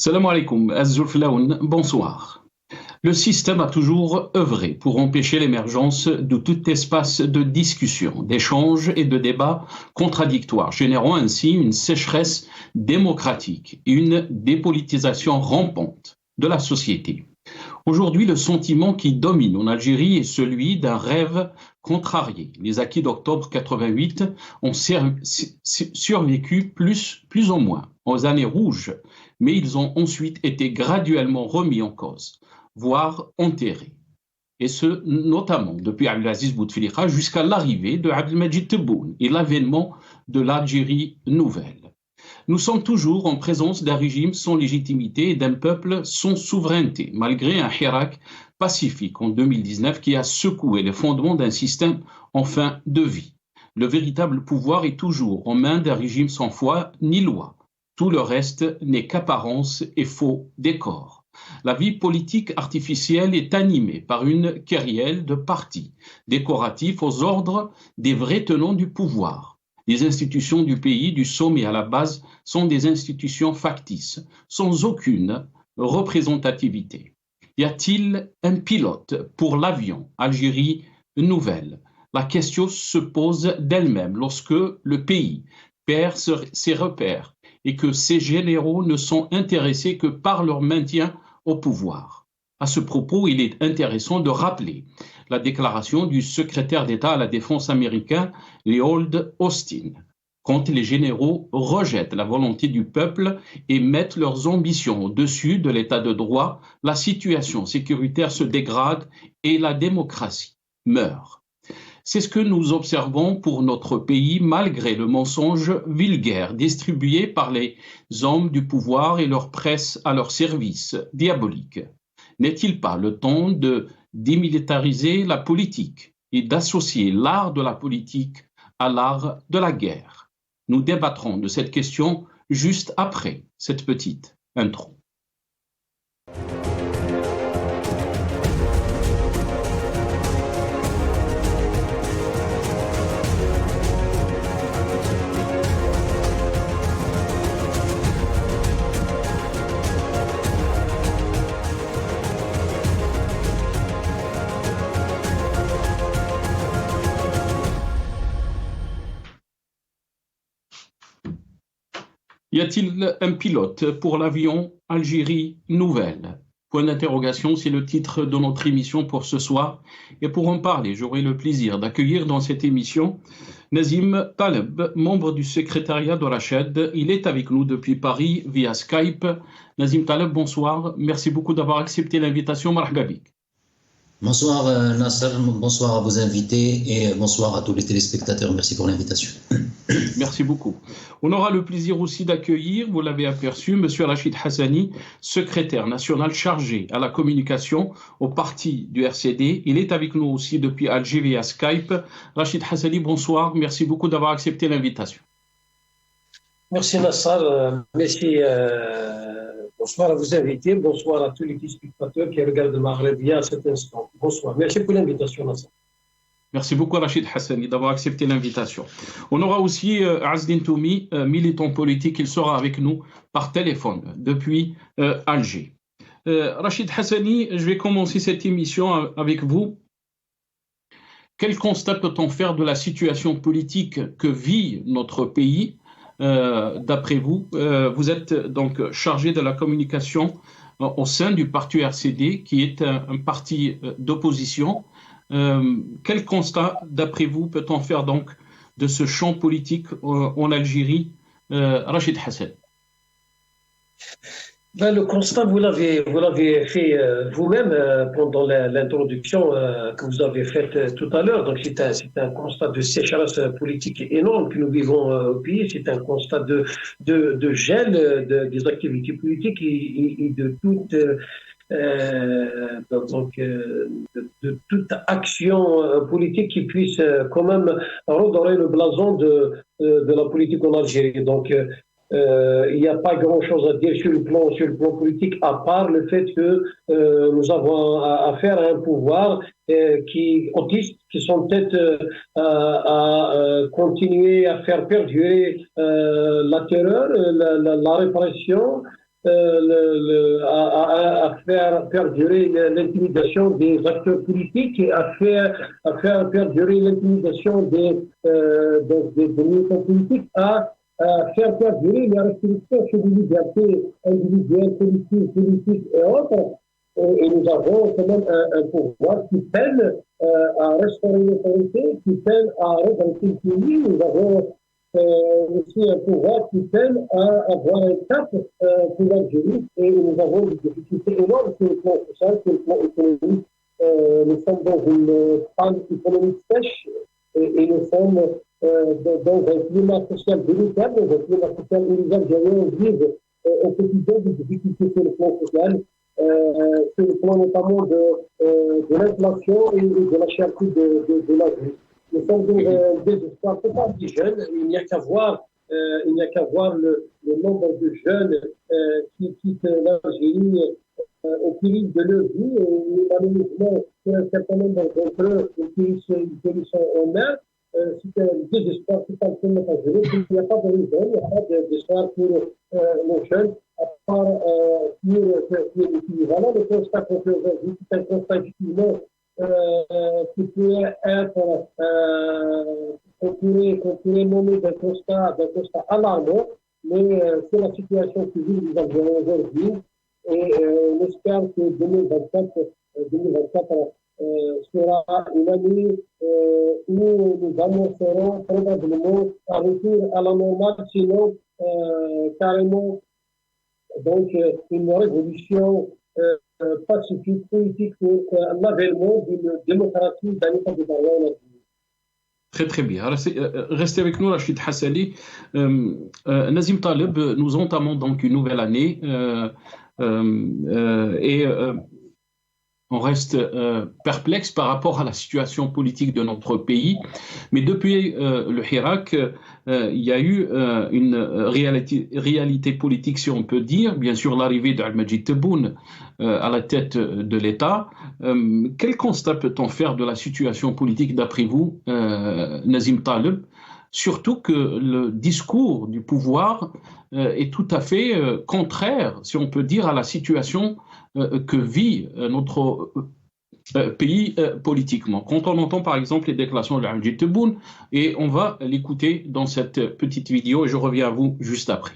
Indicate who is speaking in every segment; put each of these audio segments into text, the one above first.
Speaker 1: Salam alaikum, Az-Zulflaoun, bonsoir. Le système a toujours œuvré pour empêcher l'émergence de tout espace de discussion, d'échange et de débat contradictoires, générant ainsi une sécheresse démocratique et une dépolitisation rampante de la société. Aujourd'hui, le sentiment qui domine en Algérie est celui d'un rêve contrarié. Les acquis d'octobre 88 ont survécu plus ou moins aux années rouges, mais ils ont ensuite été graduellement remis en cause, voire enterrés. Et ce, notamment depuis Abdelaziz Bouteflika jusqu'à l'arrivée de Abdelmadjid Tebboune et l'avènement de l'Algérie nouvelle. Nous sommes toujours en présence d'un régime sans légitimité et d'un peuple sans souveraineté, malgré un hirak pacifique en 2019 qui a secoué les fondements d'un système en fin de vie. Le véritable pouvoir est toujours en main d'un régime sans foi ni loi. Tout le reste n'est qu'apparence et faux décor. La vie politique artificielle est animée par une kyrielle de partis décoratifs aux ordres des vrais tenants du pouvoir. Les institutions du pays, du sommet à la base, sont des institutions factices, sans aucune représentativité. Y a-t-il un pilote pour l'avion Algérie nouvelle? La question se pose d'elle-même lorsque le pays perd ses repères et que ses généraux ne sont intéressés que par leur maintien au pouvoir. À ce propos, il est intéressant de rappeler la déclaration du secrétaire d'État à la Défense américain, Lloyd Austin, quand les généraux rejettent la volonté du peuple et mettent leurs ambitions au-dessus de l'état de droit, la situation sécuritaire se dégrade et la démocratie meurt. C'est ce que nous observons pour notre pays malgré le mensonge vulgaire distribué par les hommes du pouvoir et leur presse à leur service diabolique. N'est-il pas le temps de démilitariser la politique et d'associer l'art de la politique à l'art de la guerre? Nous débattrons de cette question juste après cette petite intro. Y a-t-il un pilote pour l'avion Algérie nouvelle? Point d'interrogation, c'est le titre de notre émission pour ce soir. Et pour en parler, j'aurai le plaisir d'accueillir dans cette émission Nazim Taleb, membre du secrétariat de Rached. Il est avec nous depuis Paris via Skype. Nazim Taleb, bonsoir. Merci beaucoup d'avoir accepté l'invitation. Marhaba bik.
Speaker 2: Bonsoir Nasser, bonsoir à vos invités et bonsoir à tous les téléspectateurs. Merci pour l'invitation.
Speaker 1: Merci beaucoup. On aura le plaisir aussi d'accueillir, vous l'avez aperçu, M. Rachid Hassani, secrétaire national chargé à la communication au parti du RCD. Il est avec nous aussi depuis Alger via Skype. Rachid Hassani, bonsoir. Merci beaucoup d'avoir accepté l'invitation.
Speaker 3: Merci Nasser. Merci. Bonsoir à vos invités, bonsoir à tous les téléspectateurs qui regardent le Maghreb à cet instant. Bonsoir. Merci pour l'invitation, Nasser.
Speaker 1: Merci beaucoup Rachid Hassani d'avoir accepté l'invitation. On aura aussi Azdin Toumi, militant politique, il sera avec nous par téléphone depuis Alger. Rachid Hassani, je vais commencer cette émission avec vous. Quel constat peut-on faire de la situation politique que vit notre pays? D'après vous, vous êtes donc chargé de la communication au sein du parti RCD, qui est un parti d'opposition. Quel constat, d'après vous, peut-on faire donc de ce champ politique en Algérie, Rachid Hassan?
Speaker 3: Le constat, vous l'avez fait vous-même pendant l'introduction que vous avez faite tout à l'heure. Donc, c'est un constat de sécheresse politique énorme que nous vivons au pays. C'est un constat de gel des activités politiques et de toute de toute action politique qui puisse quand même redorer le blason de la politique en Algérie. Donc, il n'y a pas grand-chose à dire sur le plan politique, à part le fait que nous avons affaire à un pouvoir autiste, qui sont peut-être à continuer à faire perdurer la terreur, la répression, à faire perdurer l'intimidation des acteurs politiques, et à faire perdurer l'intimidation des militants politiques, à faire perdurer les restrictions sur les libertés individuelles, politiques et autres. Et nous avons quand même un pouvoir qui peine à restaurer l'autorité, qui peine à redresser le pays. Nous avons aussi un pouvoir qui peine à avoir un cap pour l'Algérie, et nous avons des difficultés énormes sur le plan social, sur le plan économique. Nous sommes dans une panne économique sèche, et nous sommes dans un climat social délicat, dans un climat social où les Algériens vivent au quotidien des difficultés sur le plan social, sur le plan notamment de l'inflation et de la cherté de la vie. Nous sommes dans un désespoir total des jeunes. Il n'y a qu'à voir le nombre de jeunes qui quittent l'Algérie au péril de leur vie, et malheureusement, un certain nombre d'entre eux qui sont en mer. C'est un désespoir total pour notre Algérie. Il n'y a pas de raison, il n'y a pas d'espoir pour nos jeunes, à part qui est l'équivalent. Le constat qu'on fait aujourd'hui, c'est un constat effectivement qui peut être, qu'on pourrait nommer d'un constat alarmant, mais c'est la situation que vivent les Algériens aujourd'hui, et on espère que 2024 sera une année où nous annoncerons probablement un retour à la normale, sinon carrément donc une révolution pacifique, politique, pour l'avènement d'une démocratie, d'un État de droit en Algérie.
Speaker 1: Très très bien. Restez avec nous, Rachid Hassali. Nazim Taleb, nous entamons donc une nouvelle année et on reste perplexe par rapport à la situation politique de notre pays. Mais depuis le Hirak, il y a eu une réalité politique, si on peut dire. Bien sûr, l'arrivée d'Al-Majid Tebboune à la tête de l'État. Quel constat peut-on faire de la situation politique d'après vous, Nazim Taleb? Surtout que le discours du pouvoir est tout à fait contraire, si on peut dire, à la situation que vit notre pays politiquement. Quand on entend par exemple les déclarations de Al-Majid Tebboune, et on va l'écouter dans cette petite vidéo, et je reviens à vous juste après.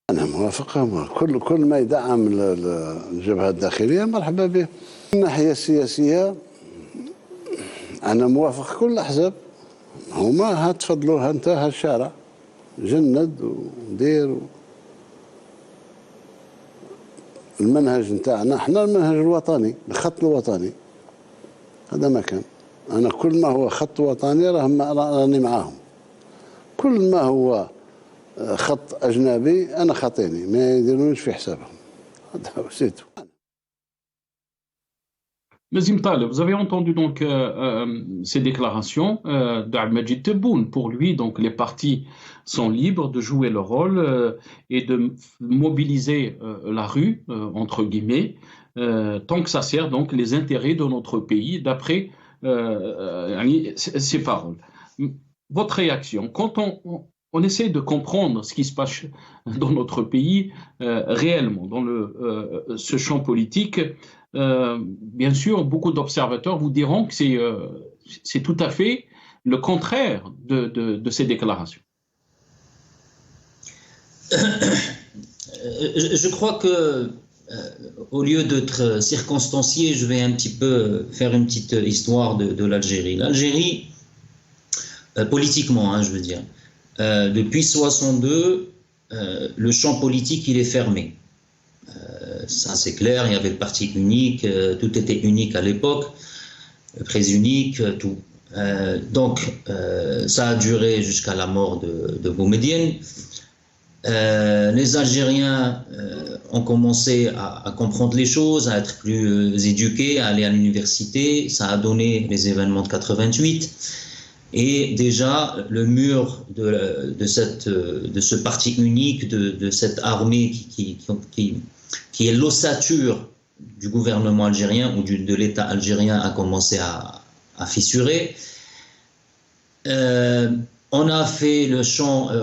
Speaker 4: أنا موافقة. كل ما يدعم الجبهة الداخلية مرحبا به. من الناحية السياسية أنا موافق كل الأحزاب. هما تفضلوا انت هالشارع جند ودير المنهج نتاعنا احنا المنهج الوطني، الخط الوطني هذا ما كان. انا كل ما هو خط وطني راني معاهم. كل ما هو خط اجنبي انا خاطيني، ما يديرونيش في حسابهم. هذا هو سيتو.
Speaker 1: Nazim Taleb, vous avez entendu donc ces déclarations d'Al-Majid Tebboune. Pour lui, donc, les partis sont libres de jouer leur rôle et de mobiliser la rue, entre guillemets, tant que ça sert donc les intérêts de notre pays, d'après ces paroles. Votre réaction, quand on essaie de comprendre ce qui se passe dans notre pays réellement, dans ce champ politique, bien sûr, beaucoup d'observateurs vous diront que c'est tout à fait le contraire de ces déclarations.
Speaker 2: Je crois que, au lieu d'être circonstancié, je vais un petit peu faire une petite histoire de l'Algérie. L'Algérie, politiquement, je veux dire, depuis 1962, le champ politique, il est fermé. Ça c'est clair, il y avait le parti unique, tout était unique à l'époque, très unique, tout. Donc ça a duré jusqu'à la mort de Boumedienne. Les Algériens ont commencé à comprendre les choses, à être plus éduqués, à aller à l'université. Ça a donné les événements de 88. Et déjà, le mur de ce parti unique, de cette armée qui est l'ossature du gouvernement algérien ou de l'État algérien a commencé à fissurer. On a fait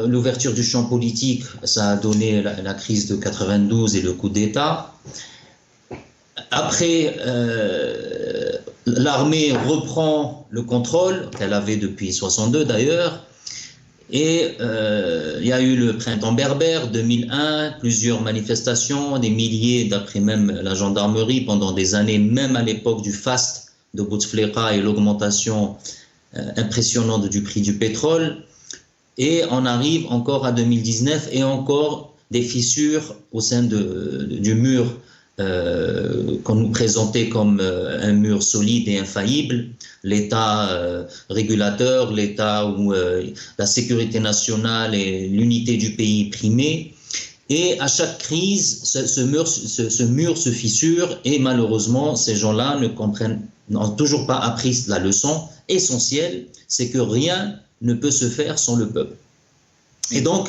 Speaker 2: l'ouverture du champ politique, ça a donné la crise de 92 et le coup d'État. Après, l'armée reprend le contrôle, qu'elle avait depuis 62 d'ailleurs, et il y a eu le printemps berbère 2001, plusieurs manifestations, des milliers, d'après même la gendarmerie, pendant des années, même à l'époque du faste de Bouteflika et l'augmentation impressionnante du prix du pétrole. Et on arrive encore à 2019 et encore des fissures au sein du mur qu'on nous présentait comme un mur solide et infaillible, l'État régulateur, l'État où la sécurité nationale et l'unité du pays primée. Et à chaque crise, ce mur se fissure et malheureusement, ces gens-là n'ont toujours pas appris la leçon essentielle, c'est que rien ne peut se faire sans le peuple. Et donc,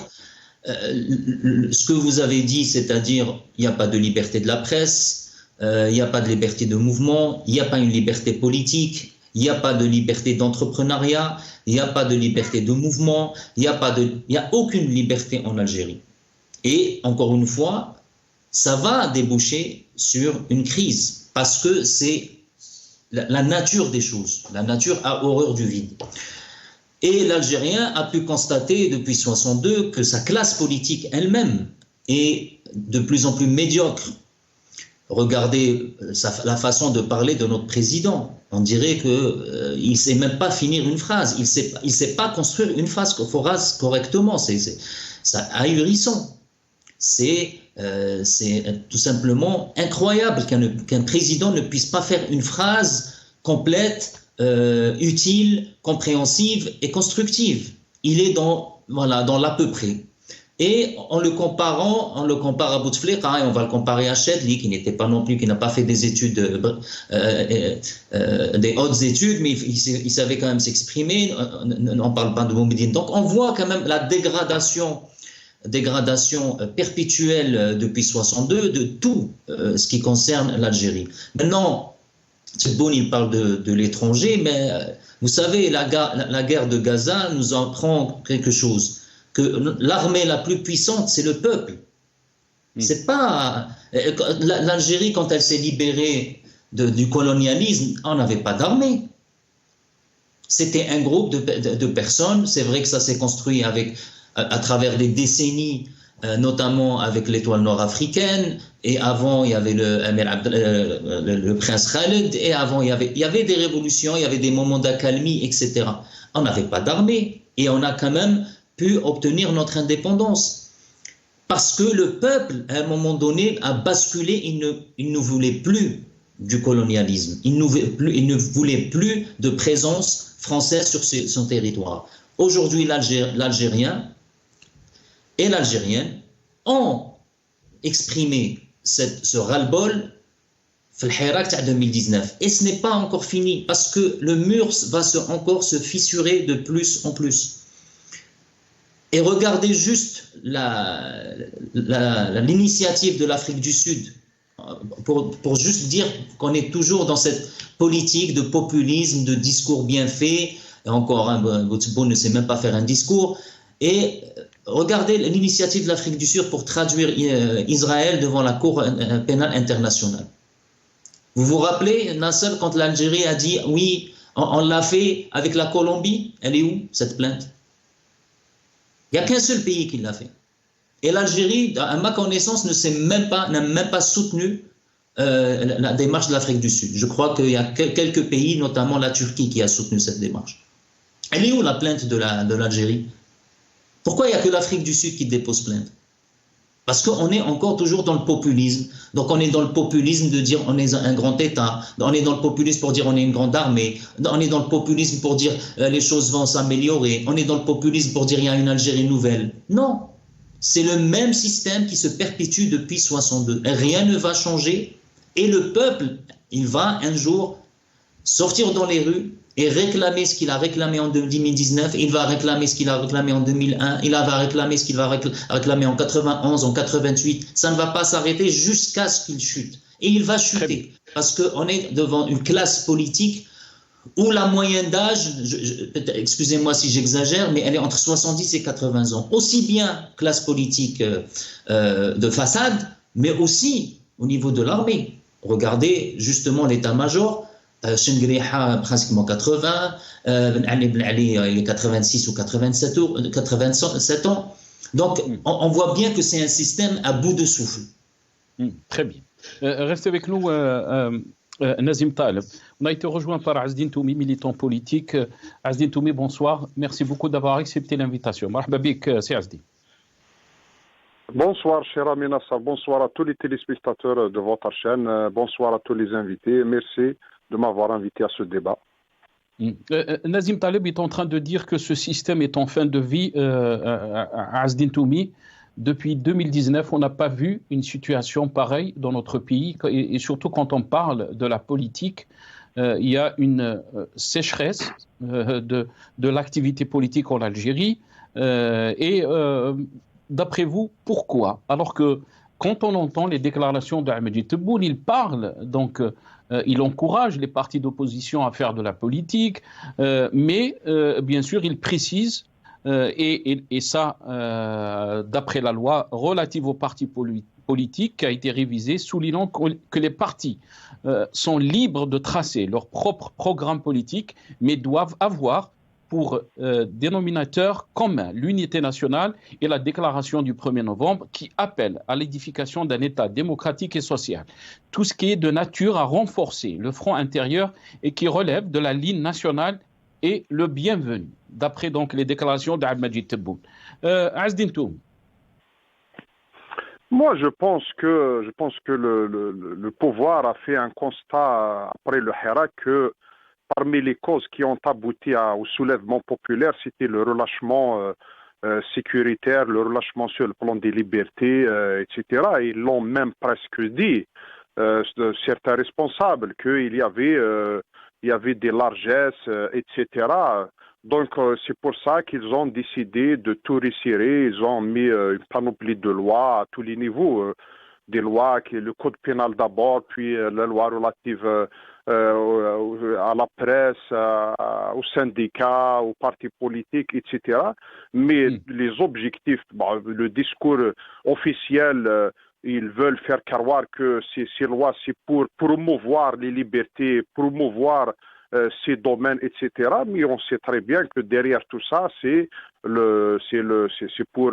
Speaker 2: ce que vous avez dit, c'est-à-dire il n'y a pas de liberté de la presse, il n'y a pas de liberté de mouvement, il n'y a pas une liberté politique, il n'y a pas de liberté d'entrepreneuriat, il n'y a pas de liberté de mouvement, il n'y a aucune liberté en Algérie. Et encore une fois, ça va déboucher sur une crise, parce que c'est la nature des choses. La nature a horreur du vide. Et l'Algérien a pu constater depuis 1962 que sa classe politique elle-même est de plus en plus médiocre. Regardez la façon de parler de notre président. On dirait qu'il ne sait même pas finir une phrase. Il ne sait pas construire une phrase correctement. C'est ahurissant. C'est tout simplement incroyable qu'un président ne puisse pas faire une phrase complète, utile, compréhensive et constructive. Il est dans l'à peu près. Et en le compare à Bouteflika, et on va le comparer à Chedli, qui n'a pas fait des études, des hautes études, mais il savait quand même s'exprimer. On ne parle pas de Boumediene. Donc on voit quand même la dégradation perpétuelle depuis 1962 de tout ce qui concerne l'Algérie. Maintenant, Tebboune, il parle de l'étranger, mais vous savez, la guerre de Gaza nous apprend quelque chose, que l'armée la plus puissante, c'est le peuple. C'est pas l'Algérie, quand elle s'est libérée du colonialisme, on n'avait pas d'armée. C'était un groupe de personnes. C'est vrai que ça s'est construit à travers des décennies, notamment avec l'étoile nord-africaine, et avant il y avait le prince Khaled, et avant il y avait des révolutions, il y avait des moments d'accalmie, etc. On n'avait pas d'armée, et on a quand même pu obtenir notre indépendance. Parce que le peuple, à un moment donné, a basculé, il ne voulait plus du colonialisme, il ne voulait plus de présence française sur son territoire. Aujourd'hui, l'Algérien et l'Algérienne ont exprimé ce ras-le-bol في الحراك تاع 2019. Et ce n'est pas encore fini, parce que le mur va encore se fissurer de plus en plus. Et regardez juste l'initiative de l'Afrique du Sud, pour juste dire qu'on est toujours dans cette politique de populisme, de discours bien fait. Et encore, Bouteflika ne sait même pas faire un discours. Et regardez l'initiative de l'Afrique du Sud pour traduire Israël devant la Cour pénale internationale. Vous vous rappelez, Nasser, quand l'Algérie a dit oui, on l'a fait avec la Colombie, elle est où cette plainte? Il n'y a qu'un seul pays qui l'a fait. Et l'Algérie, à ma connaissance, n'a même pas soutenu la démarche de l'Afrique du Sud. Je crois qu'il y a quelques pays, notamment la Turquie, qui a soutenu cette démarche. Elle est où la plainte de l'Algérie? Pourquoi il n'y a que l'Afrique du Sud qui dépose plainte? Parce qu'on est encore toujours dans le populisme. Donc on est dans le populisme de dire on est un grand État, on est dans le populisme pour dire on est une grande armée, on est dans le populisme pour dire les choses vont s'améliorer, on est dans le populisme pour dire il y a une Algérie nouvelle. Non, c'est le même système qui se perpétue depuis 1962. Rien ne va changer et le peuple, il va un jour sortir dans les rues et réclamer ce qu'il a réclamé en 2019, il va réclamer ce qu'il a réclamé en 2001, il va réclamer ce qu'il va réclamer en 91, en 88. Ça ne va pas s'arrêter jusqu'à ce qu'il chute. Et il va chuter, parce qu'on est devant une classe politique où la moyenne d'âge, excusez-moi si j'exagère, mais elle est entre 70 et 80 ans. Aussi bien classe politique de façade, mais aussi au niveau de l'armée. Regardez justement l'état-major, Chengriha pratiquement 80, Ben Ali il est 86 ou 87 ans. Donc on voit bien que c'est un système à bout de souffle.
Speaker 1: Très bien. Restez avec nous, Nazim Taleb. On a été rejoint par Azdine Toumi, militant politique. Azdine Toumi, bonsoir. Merci beaucoup d'avoir accepté l'invitation. Marhaba bik, c'est Azdine.
Speaker 5: Bonsoir, cher ami Nassar. Bonsoir à tous les téléspectateurs de votre chaîne. Bonsoir à tous les invités. Merci de m'avoir invité à ce débat.
Speaker 1: Nazim Taleb est en train de dire que ce système est en fin de vie. Azdine Toumi, depuis 2019, on n'a pas vu une situation pareille dans notre pays. Et surtout quand on parle de la politique, il y a une sécheresse de l'activité politique en Algérie. D'après vous, pourquoi? Alors que quand on entend les déclarations d'Ahmed Tebboune, il parle, donc il encourage les partis d'opposition à faire de la politique, mais bien sûr, il précise, et ça, d'après la loi relative aux partis politiques, qui a été révisée, soulignant que les partis sont libres de tracer leur propre programme politique, mais doivent avoir pour dénominateur commun l'unité nationale et la déclaration du 1er novembre qui appelle à l'édification d'un État démocratique et social. Tout ce qui est de nature à renforcer le front intérieur et qui relève de la ligne nationale est le bienvenu, d'après donc les déclarations d'Ahmed Tebboune. Azdine Toumi.
Speaker 5: Moi, je pense que le pouvoir a fait un constat après le Hirak que parmi les causes qui ont abouti au soulèvement populaire, c'était le relâchement sécuritaire, le relâchement sur le plan des libertés, etc. Ils l'ont même presque dit, certains responsables, qu'il y avait des largesses, etc. Donc, c'est pour ça qu'ils ont décidé de tout resserrer. Ils ont mis une panoplie de lois à tous les niveaux. Des lois, le code pénal d'abord, puis la loi relative à la presse, aux syndicats, aux partis politiques, etc. Mais les objectifs, le discours officiel, ils veulent faire croire que ces lois, c'est pour promouvoir les libertés, promouvoir ces domaines, etc. Mais on sait très bien que derrière tout ça, c'est pour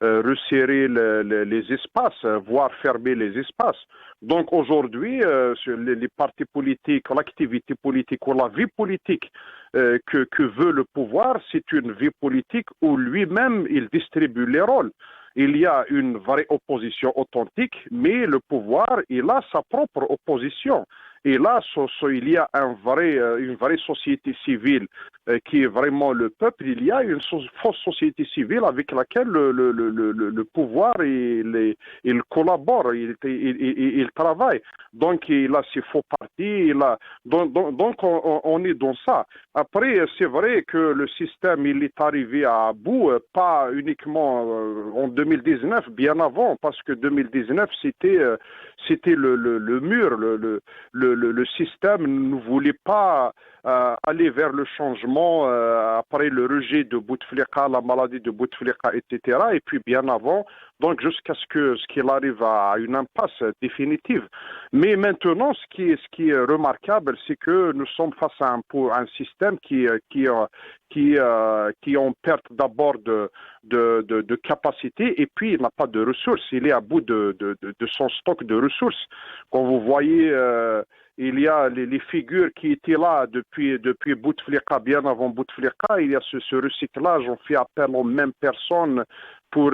Speaker 5: resserrer les espaces, voire fermer les espaces. Donc aujourd'hui, les partis politiques, l'activité politique ou la vie politique que veut le pouvoir, c'est une vie politique où lui-même il distribue les rôles. Il y a une vraie opposition authentique, mais le pouvoir, il a sa propre opposition. Et là, il y a une vraie société civile qui est vraiment le peuple. Il y a une fausse société civile avec laquelle le pouvoir il collabore, il travaille. Donc, il a ses faux partis. Donc on est dans ça. Après, c'est vrai que le système il est arrivé à bout, pas uniquement en 2019, bien avant, parce que 2019, c'était le mur, le système ne voulait pas aller vers le changement après le rejet de Bouteflika, la maladie de Bouteflika, etc. Et puis bien avant, donc jusqu'à ce qu'il arrive à une impasse définitive. Mais maintenant, ce qui est remarquable, c'est que nous sommes face à un système qui est en perte d'abord de capacité et puis il n'a pas de ressources. Il est à bout de son stock de ressources. Quand vous voyez il y a les figures qui étaient là depuis Bouteflika, bien avant Bouteflika, il y a ce recyclage, on fait appel aux mêmes personnes pour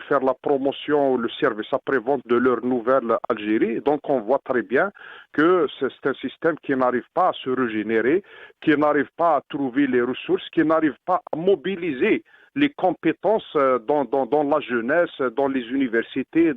Speaker 5: faire la promotion ou le service après-vente de leur nouvelle Algérie. Donc on voit très bien que c'est un système qui n'arrive pas à se régénérer, qui n'arrive pas à trouver les ressources, qui n'arrive pas à mobiliser les compétences dans la jeunesse, dans les universités,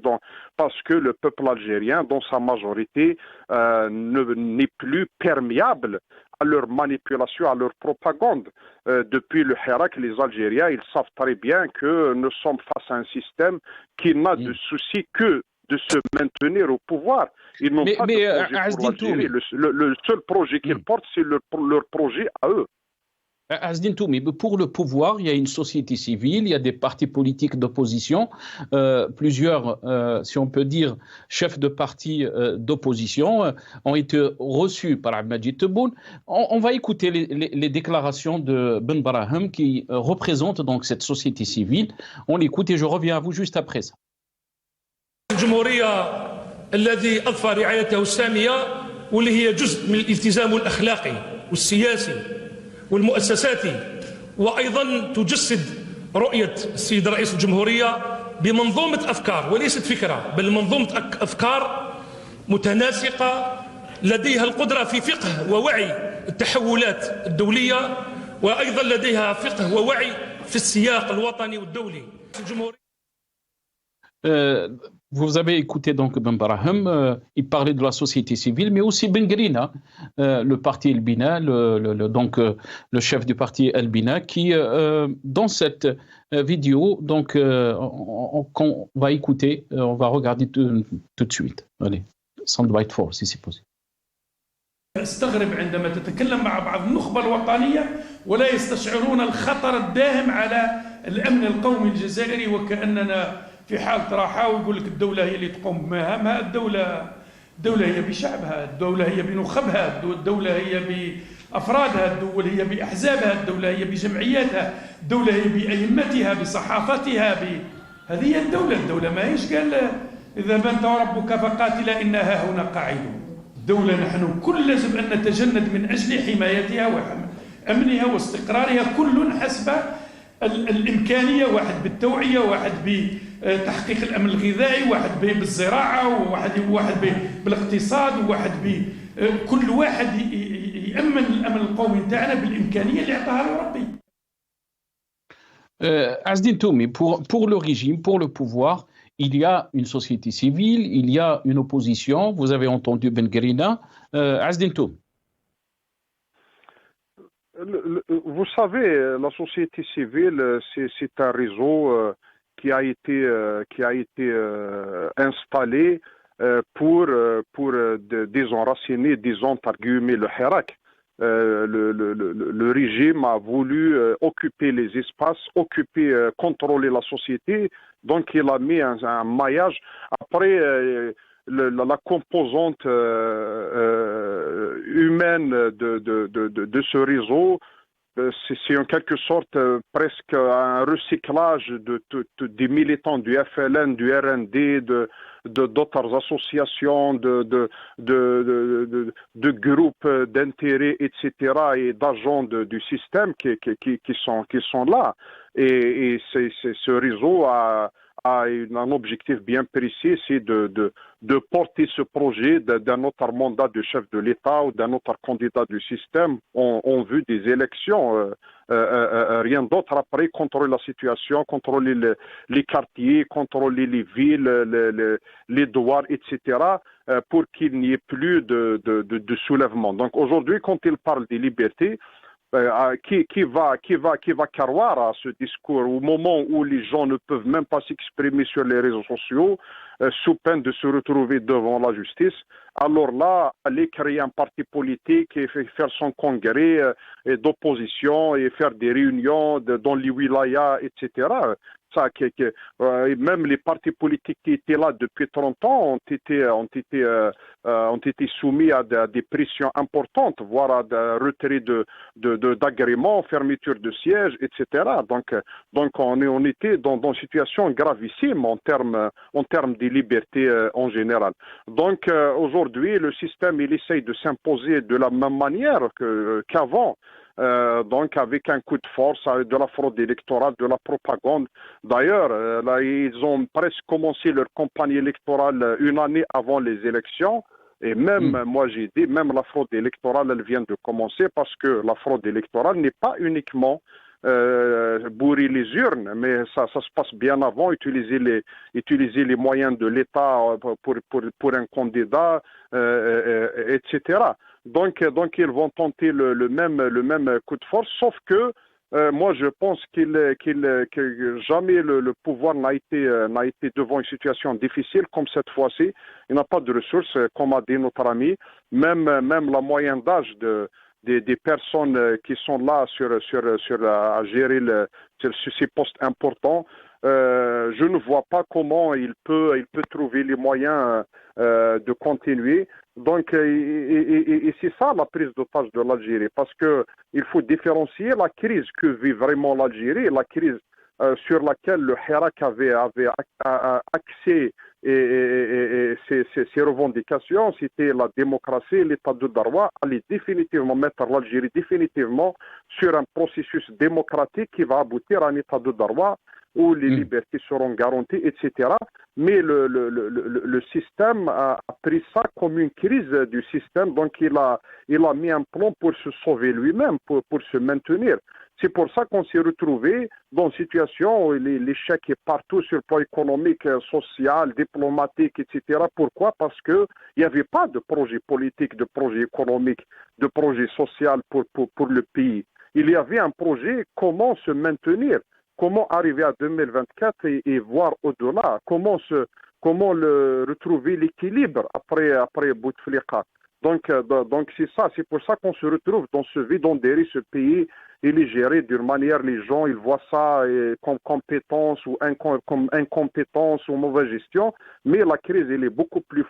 Speaker 5: parce que le peuple algérien, dans sa majorité, n'est plus perméable à leur manipulation, à leur propagande. Depuis le Hirak, les Algériens, ils savent très bien que nous sommes face à un système qui n'a de souci que de se maintenir au pouvoir. Ils n'ont pas de projet pour l'Algérie. Le seul projet qu'ils portent, c'est leur projet à eux.
Speaker 1: Azdine Toumi, pour le pouvoir, il y a une société civile, il y a des partis politiques d'opposition, plusieurs, si on peut dire, chefs de partis d'opposition ont été reçus par Abdelmadjid Tebboune. On va écouter les déclarations de Ben Brahim qui représente donc cette société civile. On l'écoute et je reviens à vous juste après ça.
Speaker 6: الجمهورية الذي أضفى رعايته السامية واللي هي جزء من الالتزام الأخلاقي والسياسي والمؤسساتي، وأيضا تجسد رؤية السيد رئيس الجمهورية بمنظومة أفكار وليست فكرة، بل منظومة أفكار متناسقة لديها القدرة في فقه ووعي التحولات الدولية، وأيضا لديها فقه ووعي في السياق الوطني والدولي.
Speaker 1: Vous avez écouté donc Ben Brahim, il parlait de la société civile, mais aussi Ben Grina, le parti El Bina, le chef du parti El Bina, qui dans cette vidéo, donc qu'on va écouter, on va regarder tout de suite. Allez, soundbite 4 si c'est possible.
Speaker 7: استغرب عندما تتكلم مع بعض النخبة الوطنية ولا يستشعرون الخطر الداهم على الأمن القومي الجزائري، وكأننا في حال تراحة، ويقول لك الدولة هي اللي تقوم بمهامها. الدولة هي بشعبها، الدولة هي بنخبها، الدولة هي بأفرادها، الدولة هي بأحزابها، الدولة هي بجمعياتها، الدولة هي بأئمتها، بصحافتها. هذه هي الدولة ما هيش قال إذا بنت ربك فقاتل إنها هنا قاعدون. الدولة نحن كل لازم أن نتجند من أجل حمايتها وأمنها واستقرارها، كل حسب الإمكانية، واحد بالتوعية، واحد بتحقيق الأمن الغذائي، واحد بالزراعة، وواحد بالاقتصاد، وواحد كل واحد يأمن الأمن القومي نتاعنا بالإمكانية اللي أعطاها له ربي.
Speaker 1: Azdine Toumi, pour le régime, pour le pouvoir, il y a une société civile, il y a une opposition. Vous avez entendu Ben Grina. Azdine Toumi.
Speaker 5: Vous savez, la société civile, c'est un réseau qui a été installé pour désenraciner, disons, par guillemets, le Hirak. Le régime a voulu occuper les espaces, contrôler la société, donc il a mis un maillage. Après, la composante humaine de ce réseau, c'est en quelque sorte presque un recyclage des militants du FLN, du RND, d'autres associations, de groupes d'intérêt, etc., et d'agents du système qui sont là. Et ce réseau a un objectif bien précis, c'est de porter ce projet d'un autre mandat de chef de l'État ou d'un autre candidat du système en vue des élections. Rien d'autre. Après, contrôler la situation, contrôler les quartiers, contrôler les villes, les douanes, etc., pour qu'il n'y ait plus de soulèvement. Donc aujourd'hui, quand il parle des libertés, qui va croire à ce discours au moment où les gens ne peuvent même pas s'exprimer sur les réseaux sociaux sous peine de se retrouver devant la justice? Alors là, aller créer un parti politique et faire son congrès d'opposition et faire des réunions dans les wilayas, etc. Ça, même les partis politiques qui étaient là depuis 30 ans ont été soumis à des pressions importantes, voire à des retraits d'agréments, fermeture de sièges, etc. Donc on était dans une situation gravissime en termes de liberté en général. Donc aujourd'hui, le système il essaye de s'imposer de la même manière qu'avant. Donc avec un coup de force, de la fraude électorale, de la propagande. D'ailleurs, là, ils ont presque commencé leur campagne électorale une année avant les élections. Et même, moi j'ai dit, même la fraude électorale, elle vient de commencer parce que la fraude électorale n'est pas uniquement bourrer les urnes, mais ça se passe bien avant, utiliser les moyens de l'État pour un candidat, etc. Donc ils vont tenter le même coup de force, sauf que moi, je pense que jamais le pouvoir n'a été devant une situation difficile comme cette fois-ci. Il n'a pas de ressources, comme a dit notre ami. Même la moyenne d'âge des personnes qui sont là à gérer sur ces postes importants, je ne vois pas comment il peut trouver les moyens de continuer. Donc, et c'est ça la prise d'otage de l'Algérie, parce que il faut différencier la crise que vit vraiment l'Algérie, la crise sur laquelle le Hirak avait axé ses revendications, c'était la démocratie, l'état de droit, aller définitivement mettre l'Algérie définitivement sur un processus démocratique qui va aboutir à un état de droit où les libertés seront garanties, etc. Mais le système a pris ça comme une crise du système, donc il a mis un plan pour se sauver lui-même, pour se maintenir. C'est pour ça qu'on s'est retrouvé dans une situation où l'échec est partout sur le plan économique, social, diplomatique, etc. Pourquoi? Parce qu'il n'y avait pas de projet politique, de projet économique, de projet social pour le pays. Il y avait un projet comment se maintenir, comment arriver à 2024 et voir au-delà, comment retrouver l'équilibre après Bouteflika. Donc c'est ça, c'est pour ça qu'on se retrouve dans ce vide, on dérive ce pays. Il est géré d'une manière, les gens, ils voient ça comme compétence ou comme incompétence ou mauvaise gestion, mais la crise, elle est beaucoup plus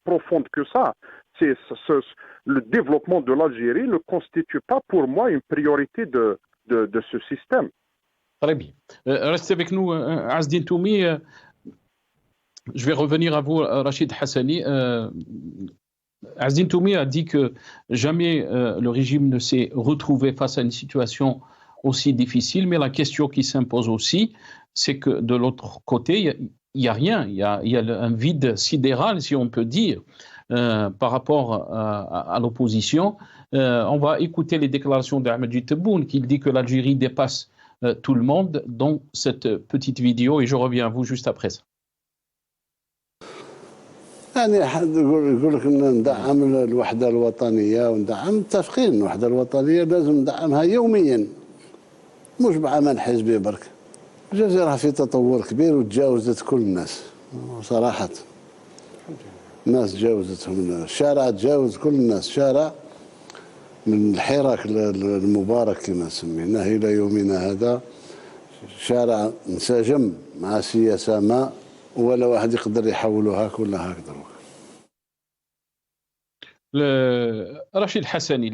Speaker 5: profonde que ça. Le développement de l'Algérie ne constitue pas pour moi une priorité de ce système.
Speaker 1: Très bien. Restez avec nous, Azdine Toumi. Je vais revenir à vous, Rachid Hassani. Azdine Toumi a dit que jamais le régime ne s'est retrouvé face à une situation aussi difficile, mais la question qui s'impose aussi, c'est que de l'autre côté, il n'y a rien, il y a un vide sidéral, si on peut dire, par rapport à l'opposition. On va écouter les déclarations d'Ahmed Tebboune qui dit que l'Algérie dépasse tout le monde dans cette petite vidéo, et je reviens à vous juste après ça.
Speaker 4: يعني يقول لك ندعم الوحدة الوطنية وندعم متفقين الوحدة الوطنية لازم ندعمها يوميا مش بعمل حزبي برك. الجزائر في تطور كبير وتجاوزت كل الناس صراحة. الناس تجاوزتهم، الشارع تجاوز كل الناس، شارع من الحراك المبارك كما سميناه إلى يومنا هذا شارع انسجم مع سياسة ما ولا واحد يقدر يحولوا هاك ولا هاك دروك.
Speaker 1: Rachid Hassani,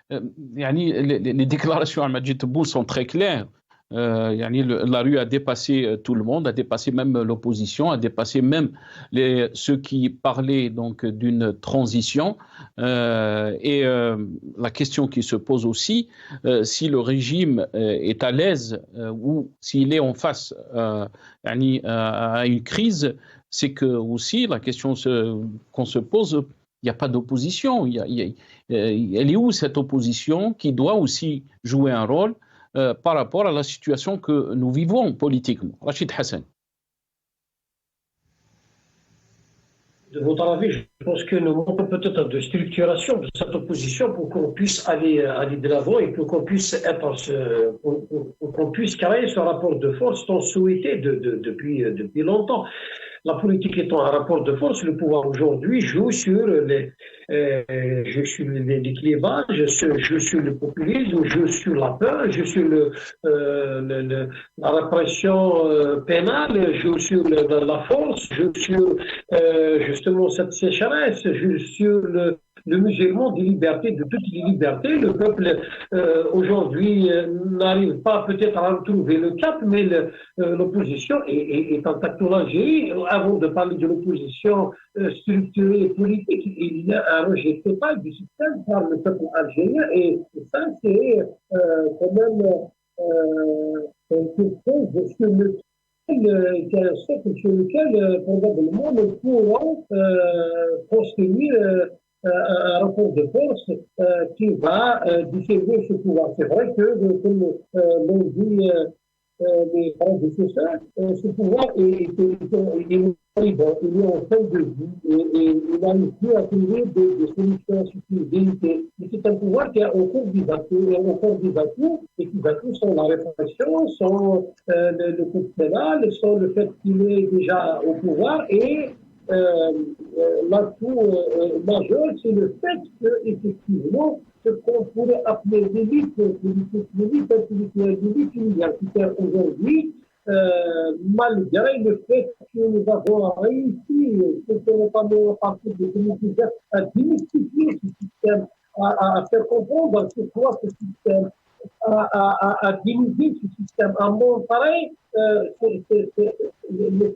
Speaker 1: les déclarations à Majid Tebboune sont très claires. La rue a dépassé tout le monde, a dépassé même l'opposition, a dépassé même ceux qui parlaient donc d'une transition. La question qui se pose aussi, si le régime est à l'aise ou s'il est en face à une crise, c'est que aussi la question qu'on se pose, il n'y a pas d'opposition. Elle est où cette opposition qui doit aussi jouer un rôle par rapport à la situation que nous vivons politiquement? Rachid Hassan.
Speaker 3: De votre avis, je pense que nous manquons peut-être de structuration de cette opposition pour qu'on puisse aller de l'avant et pour qu'on puisse qu'on puisse créer ce rapport de force tant souhaité depuis longtemps. La politique étant un rapport de force, le pouvoir aujourd'hui joue sur les clivages, joue sur le populisme, joue sur la peur, joue sur la répression pénale, joue sur la force, joue sur justement cette sécheresse, joue sur le musulman des libertés, de toutes les libertés. Le peuple aujourd'hui n'arrive pas peut-être à retrouver le cap, mais l'opposition est intacte en Algérie. Avant de parler de l'opposition structurée et politique, il y a un rejet total du système par le peuple algérien, et ça c'est quand même quelque chose sur lequel probablement nous pourrons construire un rapport de force qui va discerner ce pouvoir. C'est vrai que, comme l'ont dit les prédécesseurs, ce pouvoir est il est en fin de vie et il a pu trouver des solutions suffisées. C'est un pouvoir qui est encore débattu et qui battu sont la répression, sont le code pénal, sont le fait qu'il est déjà au pouvoir et l'atout majeur, c'est le fait qu'effectivement, ce qu'on pourrait appeler l'élite politique, l'élite intellectuelle, l'élite universitaire aujourd'hui, malgré le fait que nous avons réussi, notamment à partir de 2017, à démystifier ce système, à faire comprendre c'est quoi ce système, à diminuer ce système, à montrer les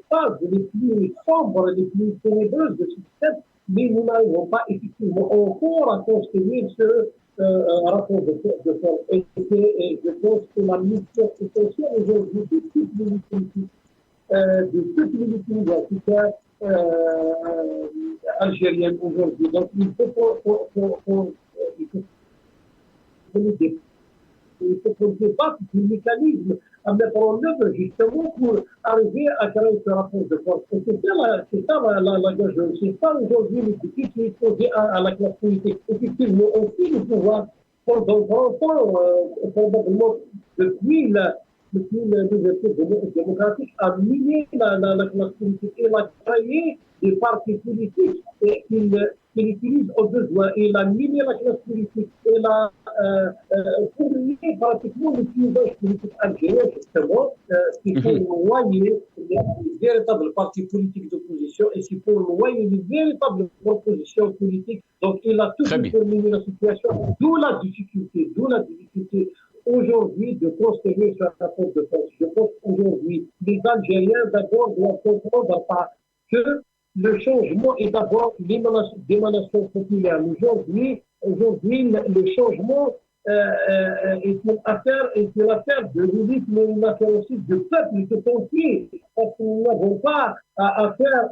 Speaker 3: phases les plus sombres, les plus ténébreuses de ce système, mais nous n'arrivons pas effectivement encore à construire ce rapport de force. Et je pense que la mission essentielle aujourd'hui de toutes les politiques, de toutes les universitaires algériennes aujourd'hui. Donc il faut qu'on débatte du mécanisme à mettre en œuvre justement pour arriver à créer ce rapport de force. Et c'est ça l'engagement. C'est ça aujourd'hui le défi qui est posé à la classe politique. Effectivement, aussi le pouvoir, pendant 30 ans, probablement depuis l'ouverture démocratique, a miné la classe politique et a créé des partis politiques qu'il utilise au besoin. Il a miné la classe politique. Il a fourni pratiquement le clivage politique algérien, justement. C'est pour noyer les véritables partis politiques d'opposition et c'est pour noyer les véritables propositions politiques. Donc, il a toujours terminé la situation, d'où la difficulté aujourd'hui de construire ce rapport de force. Je pense qu'aujourd'hui, les Algériens d'abord doivent comprendre que le changement est d'abord l'émanation populaire. Aujourd'hui, le changement est une affaire de l'élite, mais une affaire aussi du peuple tout entier. Parce que nous n'avons pas affaire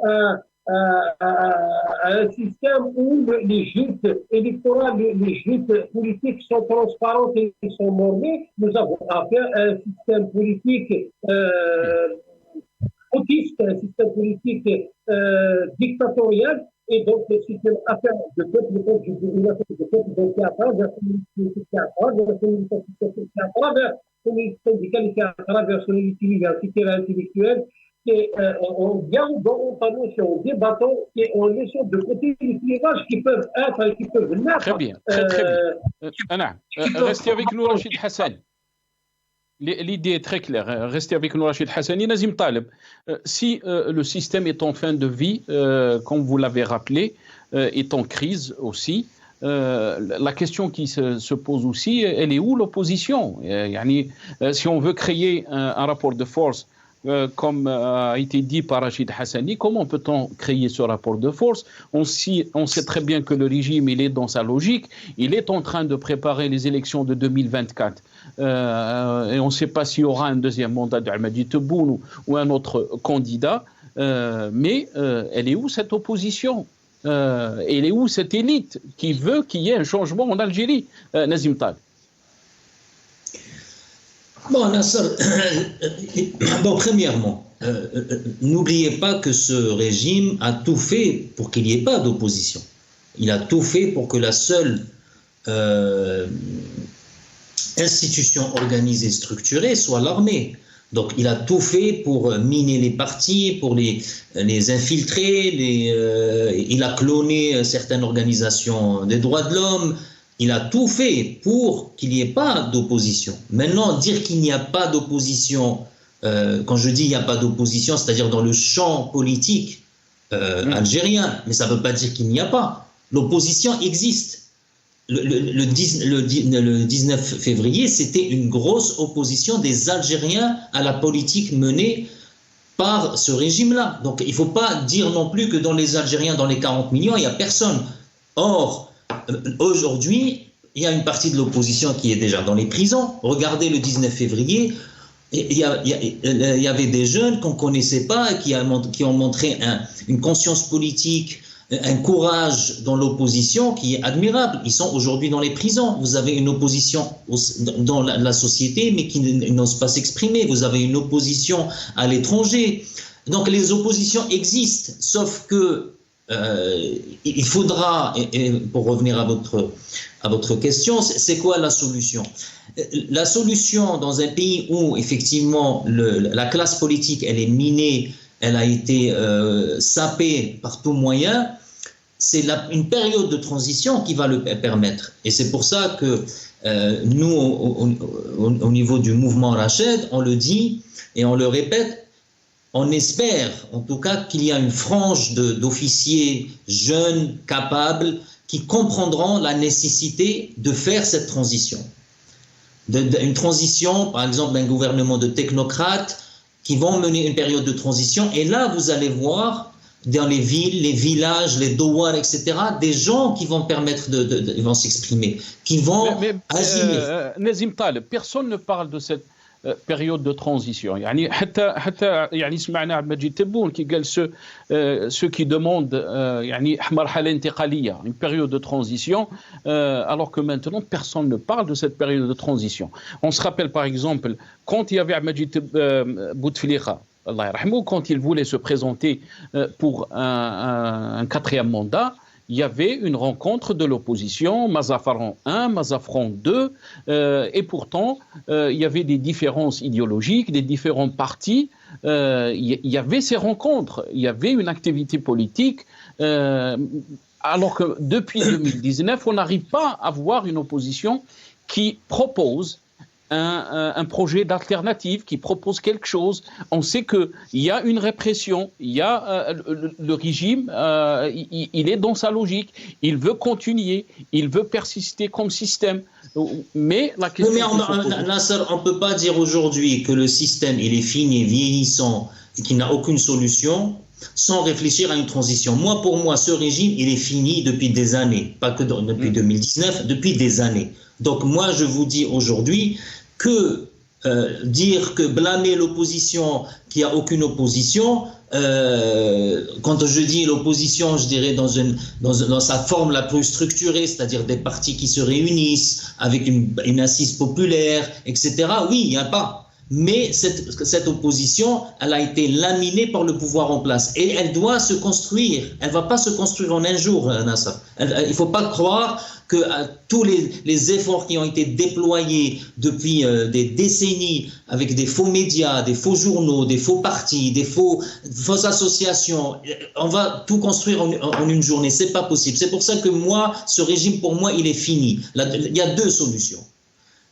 Speaker 3: à un système où les joutes électorales, les joutes politiques sont transparentes et sont normées. Nous avons affaire à un système politique autiste, un système politique dictatorial, et donc c'est une affaire de peuple, une affaire de peuple, donc qui à travers la communauté syndicale, qui à travers son universitaire intellectuelle, et en dialoguant, en débattant et en laissant de côté les clivages qui peuvent être et qui peuvent naître.
Speaker 1: Très bien, très bien. Restez avec nous, Rachid Hassani. L'idée est très claire. Restez avec nous, Rachid Hassani. Nazim Taleb, si le système est en fin de vie, comme vous l'avez rappelé, est en crise aussi, la question qui se pose aussi, elle est où l'opposition? Si on veut créer un rapport de force, comme a été dit par Rachid Hassani, comment peut-on créer ce rapport de force? On sait très bien que le régime, il est dans sa logique, il est en train de préparer les élections de 2024. Et on ne sait pas s'il y aura un deuxième mandat d'Almadi Tebboune ou un autre candidat, mais elle est où cette opposition? Elle est où cette élite qui veut qu'il y ait un changement en Algérie? Nazim Taleb.
Speaker 2: Bon, Nasser, premièrement, n'oubliez pas que ce régime a tout fait pour qu'il n'y ait pas d'opposition. Il a tout fait pour que la seule institution organisée, structurée, soit l'armée. Donc, il a tout fait pour miner les partis, pour les infiltrer. Il a cloné certaines organisations des droits de l'homme. Il a tout fait pour qu'il n'y ait pas d'opposition. Maintenant, dire qu'il n'y a pas d'opposition, quand je dis il n'y a pas d'opposition, c'est-à-dire dans le champ politique algérien, mais ça ne veut pas dire qu'il n'y a pas. L'opposition existe. Le 19 février, c'était une grosse opposition des Algériens à la politique menée par ce régime-là. Donc il ne faut pas dire non plus que dans les Algériens, dans les 40 millions, il n'y a personne. Or, aujourd'hui, il y a une partie de l'opposition qui est déjà dans les prisons. Regardez le 19 février, il y avait des jeunes qu'on ne connaissait pas, qui ont montré une conscience politique, un courage dans l'opposition qui est admirable. Ils sont aujourd'hui dans les prisons. Vous avez une opposition dans la société, mais qui n'ose pas s'exprimer. Vous avez une opposition à l'étranger. Donc les oppositions existent, sauf que il faudra, et pour revenir à votre question, c'est quoi la solution? La solution dans un pays où effectivement la classe politique elle est minée, elle a été sapée par tout moyen, c'est une période de transition qui va le permettre. Et c'est pour ça que nous, au niveau du mouvement Rached, on le dit et on le répète, on espère en tout cas qu'il y a une frange d'officiers jeunes, capables, qui comprendront la nécessité de faire cette transition. Une transition, par exemple, d'un gouvernement de technocrates qui vont mener une période de transition. Et là, vous allez voir dans les villes, les villages, les douars, etc., des gens qui vont permettre ils vont s'exprimer, qui vont agir.
Speaker 1: Nazim Taleb, personne ne parle de cette période de transition. يعني حتى سمعنا عبد المجيد تبون qui قال ceux qui demandent يعني مرحلة انتقالية, une période de transition, alors que maintenant personne ne parle de cette période de transition. On se rappelle par exemple quand il y avait Abdelmajid Bouteflika, Allah yarhamou, quand il voulait se présenter pour un quatrième mandat, il y avait une rencontre de l'opposition, Mazafran 1, Mazafran 2, et pourtant, il y avait des différences idéologiques, des différents partis. Il y avait ces rencontres, il y avait une activité politique, alors que depuis 2019, on n'arrive pas à voir une opposition qui propose un projet d'alternative, qui propose quelque chose. On sait qu'il y a une répression, il y a le régime, il est dans sa logique, il veut continuer, il veut persister comme système. Mais la question...
Speaker 2: Nasser, on ne peut pas dire aujourd'hui que le système il est fini, vieillissant, et qu'il n'a aucune solution, sans réfléchir à une transition. Pour moi, ce régime, il est fini depuis des années, pas que depuis 2019, depuis des années. Donc moi, je vous dis aujourd'hui que dire que blâmer l'opposition, qu'il n'y a aucune opposition, quand je dis l'opposition, je dirais dans sa forme la plus structurée, c'est-à-dire des partis qui se réunissent avec une assise populaire, etc. Oui, il n'y a pas. Mais cette opposition, elle a été laminée par le pouvoir en place. Et elle doit se construire. Elle ne va pas se construire en un jour, Nasser. Il ne faut pas croire que tous les efforts qui ont été déployés depuis des décennies avec des faux médias, des faux journaux, des faux partis, des fausses associations, on va tout construire en une journée. Ce n'est pas possible. C'est pour ça que ce régime, pour moi, il est fini. Il y a deux solutions.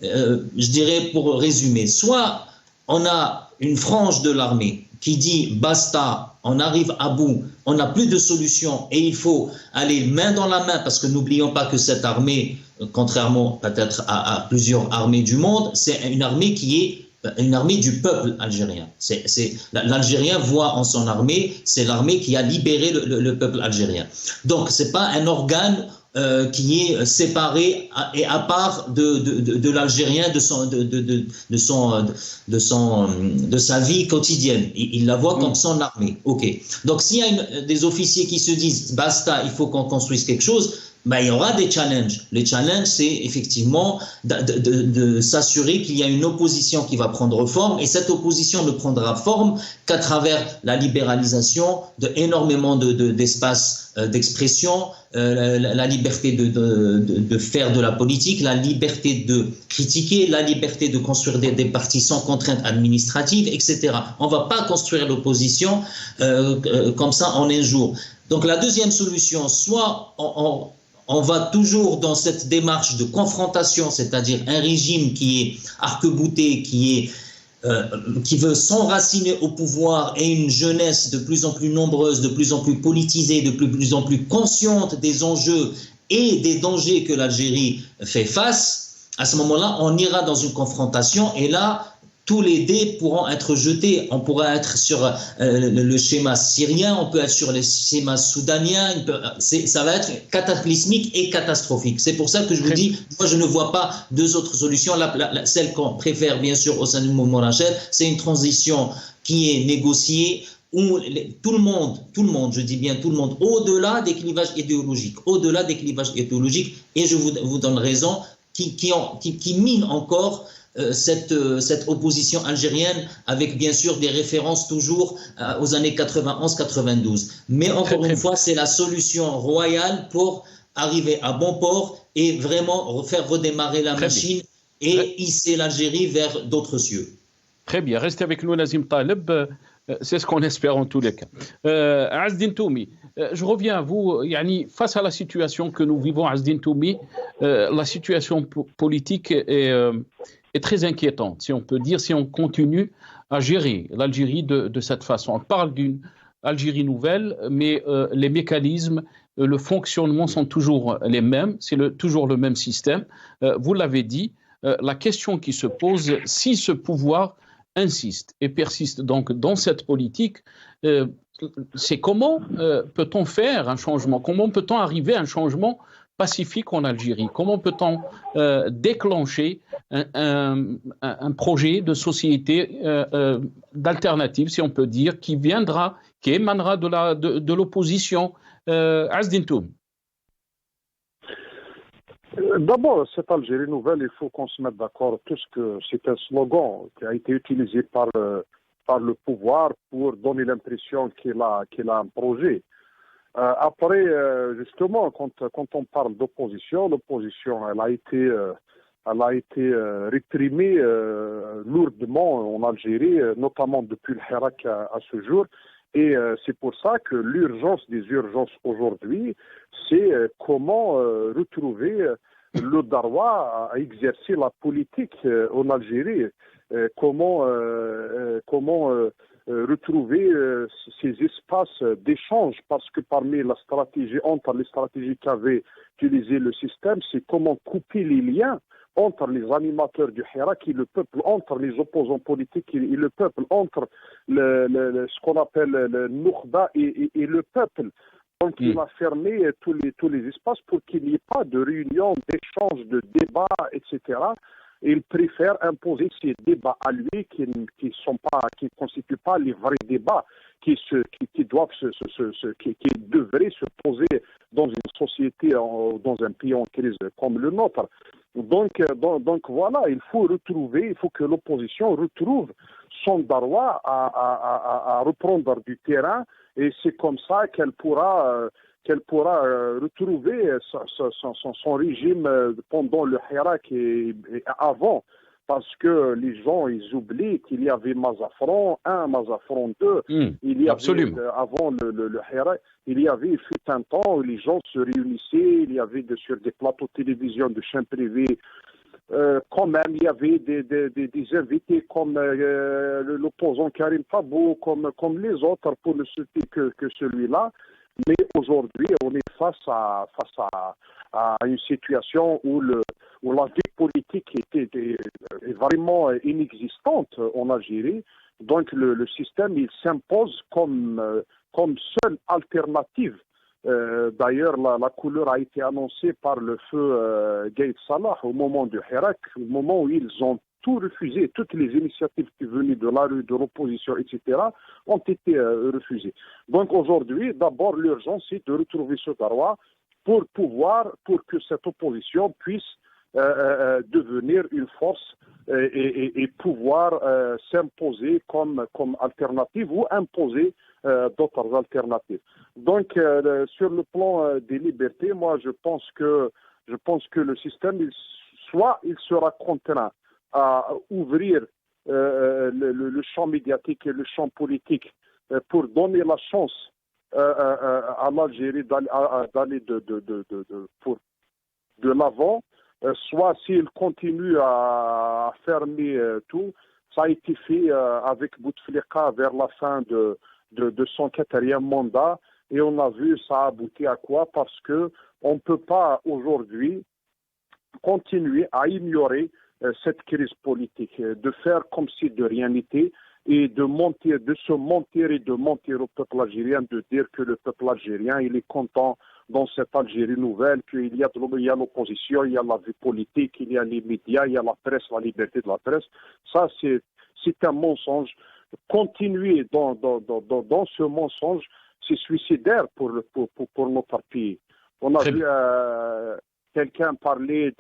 Speaker 2: Je dirais pour résumer, soit on a une frange de l'armée qui dit basta, on arrive à bout, on n'a plus de solution et il faut aller main dans la main, parce que n'oublions pas que cette armée, contrairement peut-être à plusieurs armées du monde, c'est une armée qui est une armée du peuple algérien. L'Algérien voit en son armée, c'est l'armée qui a libéré le peuple algérien. Donc ce n'est pas un organe qui est séparé et à part de l'Algérien, de sa vie quotidienne. Il la voit comme son armée. Ok. Donc s'il y a des officiers qui se disent basta, il faut qu'on construise quelque chose, il y aura des challenges. Les challenges, c'est effectivement de s'assurer qu'il y a une opposition qui va prendre forme, et cette opposition ne prendra forme qu'à travers la libéralisation d'énormément d'espaces d'expression, la liberté de faire de la politique, la liberté de critiquer, la liberté de construire des partis sans contraintes administratives, etc. On ne va pas construire l'opposition comme ça en un jour. Donc la deuxième solution, soit on va toujours dans cette démarche de confrontation, c'est-à-dire un régime qui est arc-bouté, qui veut s'enraciner au pouvoir, et une jeunesse de plus en plus nombreuse, de plus en plus politisée, de plus en plus consciente des enjeux et des dangers que l'Algérie fait face. À ce moment-là, on ira dans une confrontation, et là, tous les dés pourront être jetés. On pourra être sur le schéma syrien, on peut être sur le schéma soudanien. Ça va être cataclysmique et catastrophique. C'est pour ça que je vous dis, moi je ne vois pas deux autres solutions. Celle qu'on préfère bien sûr au sein du mouvement Rached, c'est une transition qui est négociée, où tout le monde, je dis bien tout le monde, au-delà des clivages idéologiques, et je vous donne raison, qui mine encore cette opposition algérienne, avec bien sûr des références toujours aux années 91-92. Mais encore une fois, c'est la solution royale pour arriver à bon port et vraiment faire redémarrer la machine et hisser l'Algérie vers d'autres cieux.
Speaker 1: Très bien, restez avec nous Nazim Taleb, c'est ce qu'on espère en tous les cas. Azdine Toumi, je reviens à vous, face à la situation que nous vivons, Azdine Toumi, la situation politique est très inquiétante, si on peut dire, si on continue à gérer l'Algérie de cette façon. On parle d'une Algérie nouvelle, mais les mécanismes, le fonctionnement sont toujours les mêmes, c'est toujours le même système. Vous l'avez dit, la question qui se pose, si ce pouvoir insiste et persiste donc dans cette politique, c'est comment peut-on faire un changement? Comment peut-on arriver à un changement pacifique en Algérie? Comment peut-on déclencher un projet de société d'alternative, si on peut dire, qui émanera de l'opposition? Azdine Toumi.
Speaker 5: D'abord, cette Algérie nouvelle, il faut qu'on se mette d'accord tous que c'est un slogan qui a été utilisé par le pouvoir pour donner l'impression qu'il a un projet. Après, justement, quand on parle d'opposition, l'opposition, elle a été réprimée lourdement en Algérie, notamment depuis le Hirak à ce jour. Et c'est pour ça que l'urgence des urgences aujourd'hui, c'est comment retrouver le droit à exercer la politique en Algérie, comment retrouver ces espaces d'échange, parce que parmi entre les stratégies qu'avait utilisé le système, c'est comment couper les liens entre les animateurs du Hirak et le peuple, entre les opposants politiques et le peuple, entre ce qu'on appelle le Noukba et le peuple. Donc il a fermé tous les espaces pour qu'il n'y ait pas de réunion, d'échange, de débats, etc. Il préfère imposer ces débats à lui qui ne constituent pas les vrais débats qui devraient se poser dans une société, dans un pays en crise comme le nôtre. Donc voilà, il faut que l'opposition retrouve son droit à reprendre du terrain, et c'est comme ça qu'elle pourra retrouver son régime pendant le Hirak et avant. Parce que les gens, ils oublient qu'il y avait Mazafran 1, Mazafran 2. Il y avait, avant le Hirak, il y avait fut un temps où les gens se réunissaient, il y avait sur des plateaux de télévision de chaînes privées. Quand même, il y avait des invités comme l'opposant Karim Tabou, comme les autres, pour ne citer que celui-là. Mais aujourd'hui, on est face à une situation où la vie politique est vraiment inexistante en Algérie. Donc le système, il s'impose comme seule alternative. D'ailleurs, la couleur a été annoncée par le feu Gaïd Salah au moment du Hirak, au moment où ils ont tout refusé, toutes les initiatives qui venaient de la rue, de l'opposition, etc., ont été refusées. Donc aujourd'hui, d'abord, l'urgence, c'est de retrouver ce droit pour que cette opposition puisse devenir une force et pouvoir s'imposer comme alternative ou imposer d'autres alternatives. Donc, sur le plan des libertés, moi, je pense que le système, il sera contraint à ouvrir le champ médiatique et le champ politique pour donner la chance à l'Algérie d'aller de l'avant, soit s'il continue à fermer tout. Ça a été fait avec Bouteflika vers la fin de son 4e mandat, et on a vu ça aboutit à quoi? Parce que on ne peut pas aujourd'hui continuer à ignorer cette crise politique, de faire comme si de rien n'était, et de se mentir au peuple algérien, de dire que le peuple algérien, il est content dans cette Algérie nouvelle, qu'il y a l'opposition, il y a la vie politique, il y a les médias, il y a la presse, la liberté de la presse. Ça, c'est un mensonge. Continuer dans ce mensonge, c'est suicidaire pour notre pays. On a vu quelqu'un parler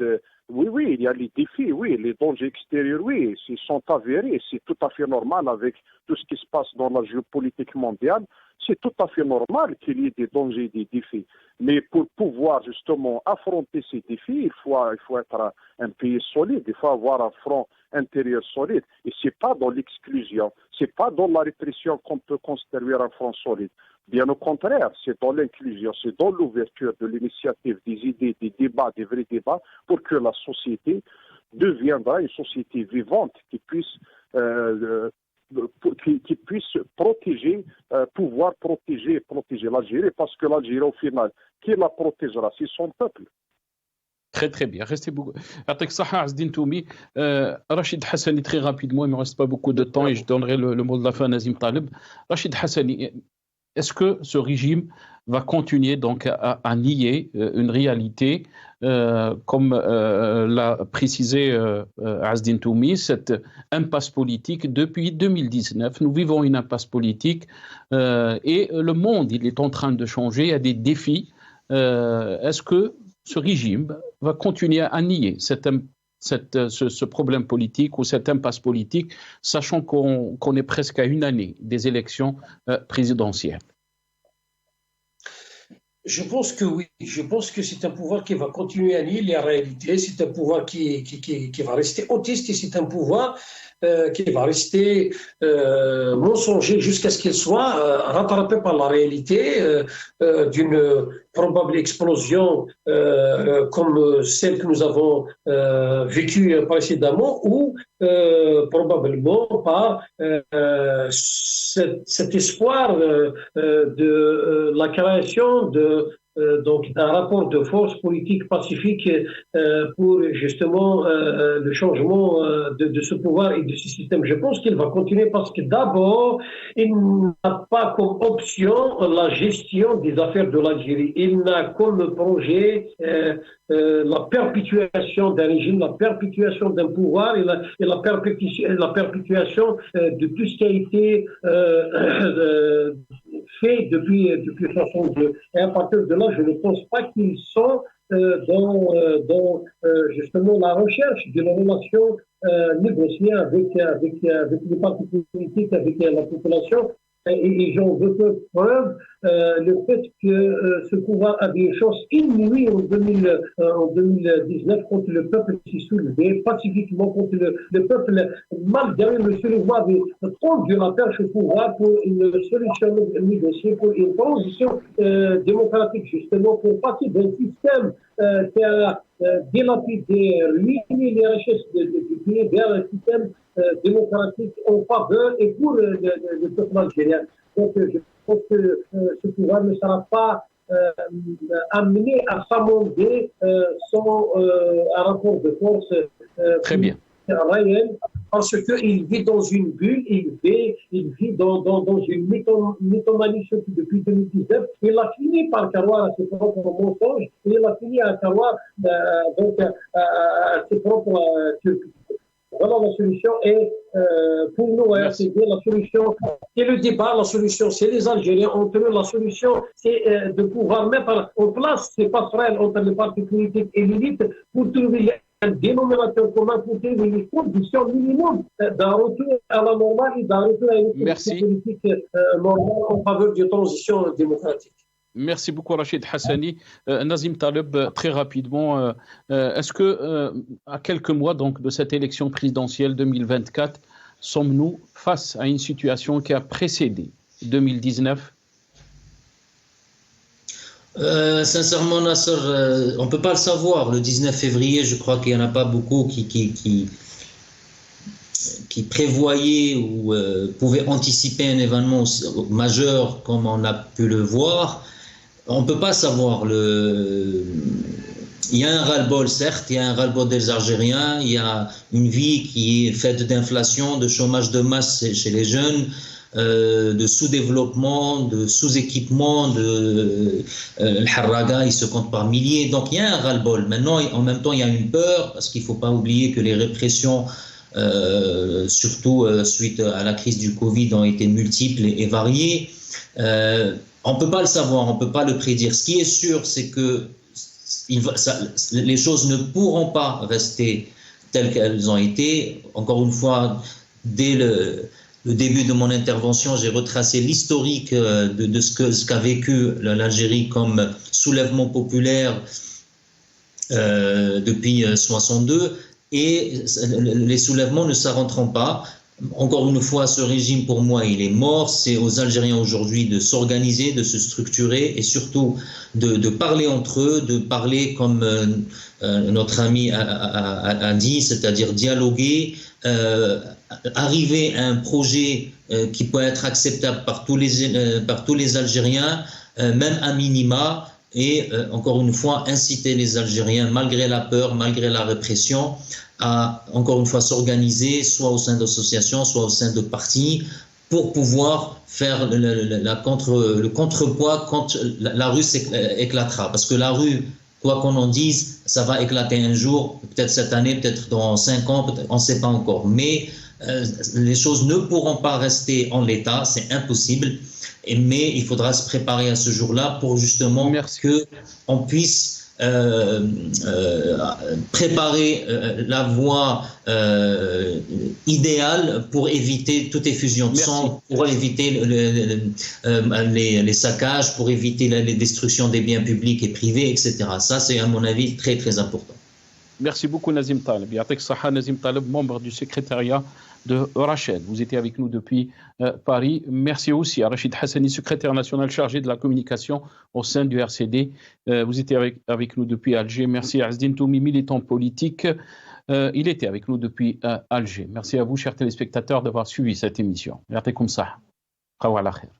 Speaker 5: Oui, il y a les défis, oui, les dangers extérieurs, oui, ils sont avérés, c'est tout à fait normal avec tout ce qui se passe dans la géopolitique mondiale, c'est tout à fait normal qu'il y ait des dangers et des défis. Mais pour pouvoir justement affronter ces défis, il faut être un pays solide, il faut avoir un front intérieur solide. Et c'est pas dans l'exclusion, c'est pas dans la répression qu'on peut construire un front solide. Bien au contraire, c'est dans l'inclusion, c'est dans l'ouverture de l'initiative, des idées, des débats, des vrais débats, pour que la société deviendra une société vivante qui puisse protéger, pouvoir protéger l'Algérie, parce que l'Algérie, au final, qui la protégera? C'est son peuple.
Speaker 1: Très très bien, restez beaucoup. Avec ça, Azdine Toumi, Rachid Hassani, très rapidement, il ne me reste pas beaucoup de temps et je donnerai le mot de la fin à Nazim Taleb. Rachid Hassani, est-ce que ce régime va continuer donc à nier une réalité, comme l'a précisé Azdine Toumi, cette impasse politique depuis 2019? Nous vivons une impasse politique et le monde, il est en train de changer, il y a des défis. Est-ce que ce régime va continuer à nier ce problème politique ou cette impasse politique, sachant qu'on est presque à une année des élections présidentielles?
Speaker 3: Je pense que oui. Je pense que c'est un pouvoir qui va continuer à nier les réalités. C'est un pouvoir qui va rester autiste et c'est un pouvoir qui va rester mensonger jusqu'à ce qu'il soit rattrapé par la réalité d'une probable explosion comme celle que nous avons vécue précédemment, ou probablement par cet espoir de la création donc d'un rapport de force politique pacifique pour justement le changement de ce pouvoir et de ce système. Je pense qu'il va continuer parce que d'abord, il n'a pas comme option la gestion des affaires de l'Algérie. Il n'a comme projet la perpétuation d'un régime, la perpétuation d'un pouvoir et la perpétuation de tout ce qui a été fait depuis 62. Et à partir de là, je ne pense pas qu'ils sont dans justement la recherche d'une relation négociée avec les partis politiques, avec la population. Et j'en veux preuve le fait que ce pouvoir avait une chance inouïe en 2019 contre le peuple qui s'est soulevé pacifiquement contre le peuple, malgré le Sulédois avait tendu la perche au pouvoir pour une solution négociée, pour une transition démocratique, justement, pour passer d'un système qui a dilapidé, ruiné les richesses du pays vers un système démocratique en faveur et pour le peuple algérien. Donc je pense que ce pouvoir ne sera pas amené à s'amender sans un rapport de force
Speaker 1: très bien
Speaker 3: réel, parce qu'il vit dans une bulle, il vit dans une mythomanie depuis 2019. Il a fini par croire à ses propres mensonges, et il a fini à croire à ses propres turpitudes. Voilà la solution. Et pour nous, la solution, c'est le débat. La solution, c'est les Algériens entre eux. La solution, c'est de pouvoir mettre en place ces passerelles entre les partis politiques et l'élite pour trouver un dénominateur commun, pour trouver les conditions minimum d'un retour à la normale et d'un retour à une politique normale en faveur d'une transition démocratique.
Speaker 1: Merci beaucoup Rachid Hassani. Nazim Taleb, très rapidement, est-ce que à quelques mois donc de cette élection présidentielle 2024, sommes-nous face à une situation qui a précédé 2019?
Speaker 2: Sincèrement, Nasser, on ne peut pas le savoir. Le 19 février, je crois qu'il n'y en a pas beaucoup qui prévoyaient ou pouvaient anticiper un événement majeur comme on a pu le voir. On ne peut pas savoir. Il y a un ras-le-bol, certes, il y a un ras-le-bol des Algériens, il y a une vie qui est faite d'inflation, de chômage de masse chez les jeunes, de sous-développement, de sous-équipement, le harraga, il se compte par milliers. Donc il y a un ras-le-bol. Maintenant, en même temps, il y a une peur, parce qu'il ne faut pas oublier que les répressions, surtout suite à la crise du Covid, ont été multiples et variées. On ne peut pas le savoir, on ne peut pas le prédire. Ce qui est sûr, c'est qu'il les choses ne pourront pas rester telles qu'elles ont été. Encore une fois, dès le début de mon intervention, j'ai retracé l'historique de ce qu'a vécu l'Algérie comme soulèvement populaire depuis 62, et les soulèvements ne s'arrêteront pas. Encore une fois, ce régime, pour moi, il est mort. C'est aux Algériens aujourd'hui de s'organiser, de se structurer et surtout de parler entre eux, de parler comme notre ami a dit, c'est-à-dire dialoguer, arriver à un projet qui peut être acceptable par tous les Algériens, même à minima, et encore une fois, inciter les Algériens, malgré la peur, malgré la répression, à, encore une fois, s'organiser, soit au sein d'associations, soit au sein de partis, pour pouvoir faire le contrepoids quand la rue éclatera. Parce que la rue, quoi qu'on en dise, ça va éclater un jour, peut-être cette année, peut-être dans 5 ans, on ne sait pas encore. Mais les choses ne pourront pas rester en l'état, c'est impossible. Mais il faudra se préparer à ce jour-là pour justement qu'on puisse préparer la voie idéale pour éviter toute effusion de sang, pour éviter les saccages, pour éviter les destructions des biens publics et privés, etc. Ça, c'est à mon avis très très important.
Speaker 1: Merci beaucoup Nazim Taleb. Yatek Saha Nazim Taleb, membre du secrétariat de Rachel. Vous étiez avec nous depuis Paris. Merci aussi à Rachid Hassani, secrétaire national chargé de la communication au sein du RCD. Vous étiez avec nous depuis Alger. Merci à Azdine Toumi, militant politique. Il était avec nous depuis Alger. Merci à vous, chers téléspectateurs, d'avoir suivi cette émission. Yatekoum Saha. Khawala khair.